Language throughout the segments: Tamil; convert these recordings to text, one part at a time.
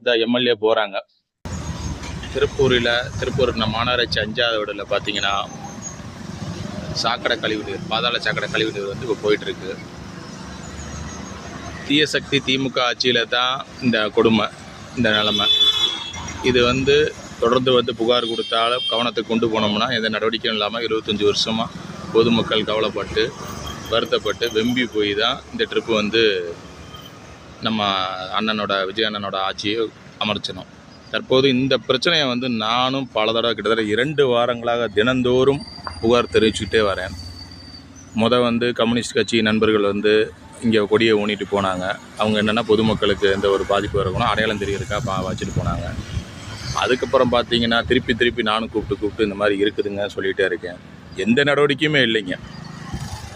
இந்த எம்எல்ஏ போகிறாங்க. திருப்பூர் மாநகராட்சி 5வது வார்டில் பார்த்தீங்கன்னா சாக்கடை கழிவுநீர், பாதாள சாக்கடை கழிவுநீர் வந்து இப்போ போயிட்டுருக்கு. தீய சக்தி திமுக ஆட்சியில் தான் இந்த கொடுமை, இந்த நிலைமை. இது வந்து தொடர்ந்து வந்து புகார் கொடுத்தாலும் கவனத்துக்கு கொண்டு போனோம்னா எந்த நடவடிக்கையும் இல்லாமல் 25 வருஷமாக பொதுமக்கள் கவலைப்பட்டு வருத்தப்பட்டு வெம்பி போய் தான் இந்த ட்ரிப்பு வந்து நம்ம விஜய் அண்ணனோட ஆட்சியை அமர்ச்சணும். தற்போது இந்த பிரச்சனையை வந்து நானும் பல தடவை கிட்டத்தட்ட 2 வாரங்களாக தினந்தோறும் புகார் தெரிவிச்சுக்கிட்டே வரேன். வந்து கம்யூனிஸ்ட் கட்சி நண்பர்கள் வந்து இங்கே கொடியை ஊனிட்டு போனாங்க. அவங்க என்னென்னா பொதுமக்களுக்கு எந்த ஒரு பாதிப்பு வரக்கூடாது அடையாளம் தெரியறதுக்காக வச்சுட்டு போனாங்க. அதுக்கப்புறம் பார்த்தீங்கன்னா திருப்பி நானும் கூப்பிட்டு இந்த மாதிரி இருக்குதுங்க சொல்லிகிட்டே இருக்கேன். எந்த நடவடிக்கையுமே இல்லைங்க.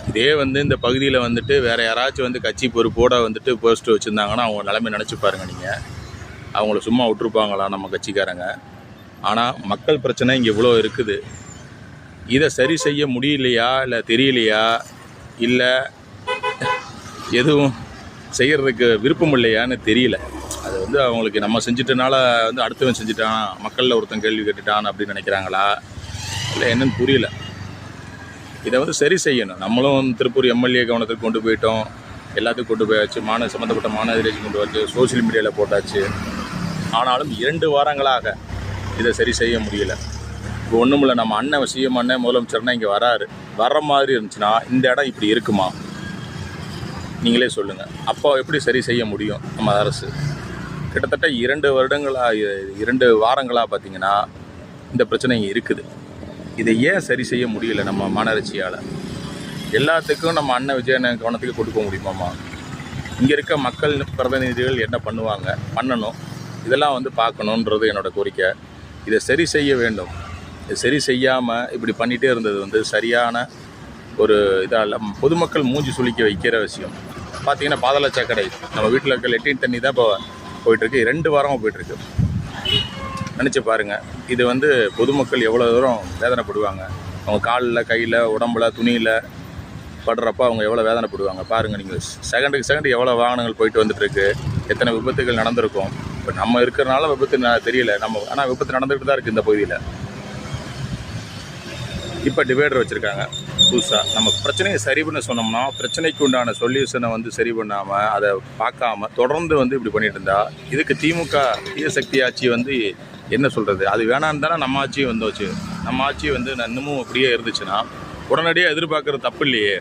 இதே வந்து இந்த பகுதியில் வந்துட்டு வேறு யாராச்சும் வந்து கட்சி பொறுப்போடு வந்துட்டு போஸ்ட்டு வச்சுருந்தாங்கன்னா அவங்க நிலைமை நினச்சி பாருங்கள். நீங்கள் அவங்கள சும்மா விட்டுருப்பாங்களா நம்ம கட்சிக்காரங்க? ஆனால் மக்கள் பிரச்சனை இங்கே இவ்வளோ இருக்குது. இதை சரி செய்ய முடியலையா, இல்லை தெரியலையா, இல்லை எதுவும் செய்கிறதுக்கு விருப்பம் இல்லையான்னு தெரியல. அது வந்து அவங்களுக்கு நம்ம செஞ்சிட்டனால வந்து அடுத்தவன் செஞ்சுட்டான், மக்களில் ஒருத்தன் கேள்வி கேட்டுட்டான் அப்படின்னு நினைக்கிறாங்களா, இல்லை என்னன்னு புரியல. இதை வந்து சரி செய்யணும். நம்மளும் திருப்பூர் எம்எல்ஏ கவனத்துக்கு கொண்டு போயிட்டோம், எல்லாத்துக்கும் கொண்டு போயாச்சு, சம்மந்தப்பட்ட மாநகராட்சி கொண்டு வச்சு சோசியல் மீடியாவில் போட்டாச்சு. ஆனாலும் 2 வாரங்களாக இதை சரி செய்ய முடியல. இப்போ ஒன்றும் இல்லை, நம்ம அண்ணன் சிஎம் அண்ணன் முதலமைச்சர்னா இங்கே வர்ற மாதிரி இருந்துச்சுன்னா இந்த இடம் இப்படி இருக்குமா? நீங்களே சொல்லுங்கள். அப்போ எப்படி சரி செய்ய முடியும் நம்ம அரசு? கிட்டத்தட்ட 2 வாரங்களாக பார்த்திங்கன்னா இந்த பிரச்சனை இங்கே இருக்குது. இதை ஏன் சரி செய்ய முடியல நம்ம மாநகராட்சியால்? எல்லாத்துக்கும் நம்ம அண்ணன் விஜய் அண்ணன் கவனத்துக்கு கொடுக்க முடியுமாம்மா? இங்கே இருக்க மக்கள் பிரதிநிதிகள் என்ன பண்ணணும், இதெல்லாம் வந்து பார்க்கணுன்றது என்னோடய கோரிக்கை. இதை சரி செய்ய வேண்டும். இதை சரி செய்யாமல் இப்படி பண்ணிகிட்டே இருந்தது வந்து சரியான ஒரு இதால் பொதுமக்கள் மூஞ்சி சுளிக்க வைக்கிற விஷயம். பார்த்திங்கன்னா பாதாள சாக்கடை நம்ம வீட்டில் இருக்க லெட்டின் தண்ணி தான் இப்போ போயிட்டுருக்கு. 2 வாரமாக போயிட்டுருக்கு. நினச்சி பாருங்கள், இது வந்து பொதுமக்கள் எவ்வளோ தூரம் வேதனைப்படுவாங்க. அவங்க காலில், கையில், உடம்புல, துணியில் படுறப்ப அவங்க எவ்வளோ வேதனைப்படுவாங்க பாருங்கள். நீங்கள் செகண்டுக்கு எவ்வளோ வாகனங்கள் போயிட்டு வந்துட்டுருக்கு, எத்தனை விபத்துகள் நடந்திருக்கும். இப்போ நம்ம இருக்கிறனால விபத்து தெரியல ஆனால் விபத்து நடந்துக்கிட்டு தான் இருக்குது இந்த பகுதியில். இப்போ டிவைடர் வச்சுருக்காங்க புதுசாக. நம்ம பிரச்சனையை சரி பண்ண சொன்னோம்னா பிரச்சனைக்கு உண்டான சொல்யூஷனை வந்து சரி பண்ணாமல் அதை பார்க்காம தொடர்ந்து வந்து இப்படி பண்ணிட்டு இருந்தா இதுக்கு திமுக தீய சக்தி ஆட்சி வந்து என்ன சொல்கிறது? அது வேணான்னு தானே நம்ம ஆட்சியும் வந்துச்சு. நம்ம ஆட்சி வந்து இன்னமும் இப்படியே இருந்துச்சுன்னா உடனடியாக எதிர்பார்க்குறது தப்பு இல்லையே.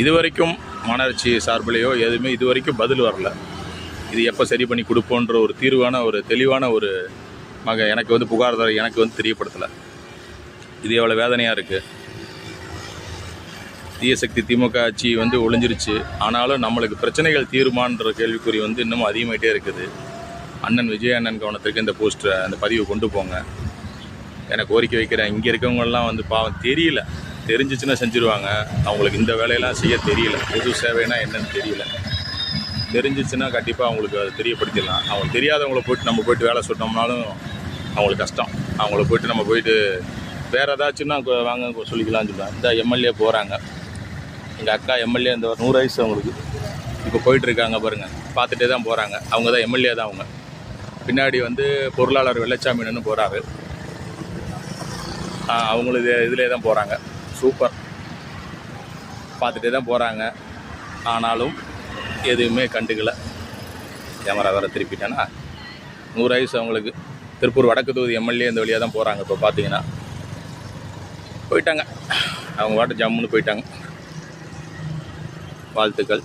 இது வரைக்கும் மாநகராட்சி சார்பிலையோ எதுவுமே இது வரைக்கும் பதில் வரல. இது எப்போ சரி பண்ணி கொடுப்போன்ற ஒரு தீர்வான ஒரு தெளிவான ஒரு எனக்கு வந்து புகார் எனக்கு வந்து தெரியப்படுத்தலை. இது எவ்வளோ வேதனையாக இருக்குது. தீயசக்தி திமுக ஆட்சி வந்து ஒளிஞ்சிருச்சு. ஆனாலும் நம்மளுக்கு பிரச்சனைகள் தீருமான்ற கேள்விக்குறி வந்து இன்னமும் அதிகமாகிட்டே இருக்குது. அண்ணன் விஜய் அண்ணன் கவனத்திற்கு இந்த அந்த பதிவை கொண்டு போங்க. எனக்கு கோரிக்கை வைக்கிறேன். இங்கே இருக்கவங்கெல்லாம் வந்து பாவம் தெரியல, தெரிஞ்சிச்சுன்னா செஞ்சுருவாங்க. அவங்களுக்கு இந்த வேலையெல்லாம் செய்ய தெரியல. பொது சேவைனா என்னன்னு தெரியல. தெரிஞ்சிச்சுன்னா கண்டிப்பாக அவங்களுக்கு அதை தெரியப்படுத்திடலாம். அவங்களுக்கு தெரியாதவங்கள நம்ம போய்ட்டு வேலை சொன்னோம்னாலும் அவங்களுக்கு கஷ்டம். அவங்கள போய்ட்டு நம்ம போய்ட்டு வேறு ஏதாச்சுன்னா வாங்க சொல்லிக்கலாம்னு சொல்லுவாங்க. இந்த எம்எல்ஏ போகிறாங்க, எங்கள் அக்கா எம்எல்ஏ, இந்த 100 வயசு அவங்களுக்கு இப்போ போயிட்டுருக்காங்க பாருங்கள். பார்த்துட்டே தான் போகிறாங்க. அவங்க தான் எம்எல்ஏ தான். அவங்க பின்னாடி வந்து பொருளாளர் வெள்ளச்சாமின்னு போகிறாரு. அவங்களுக்கு இதிலே தான் போகிறாங்க. சூப்பர், பார்த்துட்டே தான் போகிறாங்க. ஆனாலும் எதுவுமே கண்டுக்கலை. கேமரா வேறு திருப்பிட்டேன்னா 100 வயசு அவங்களுக்கு. திருப்பூர் வடக்கு தொகுதி எம்எல்ஏ இந்த வழியாக தான் போகிறாங்க. இப்போ பார்த்தீங்கன்னா போயிட்டாங்க. அவங்க வாட்டு ஜம்முன்னு போயிட்டாங்க. வாழ்த்துக்கள்.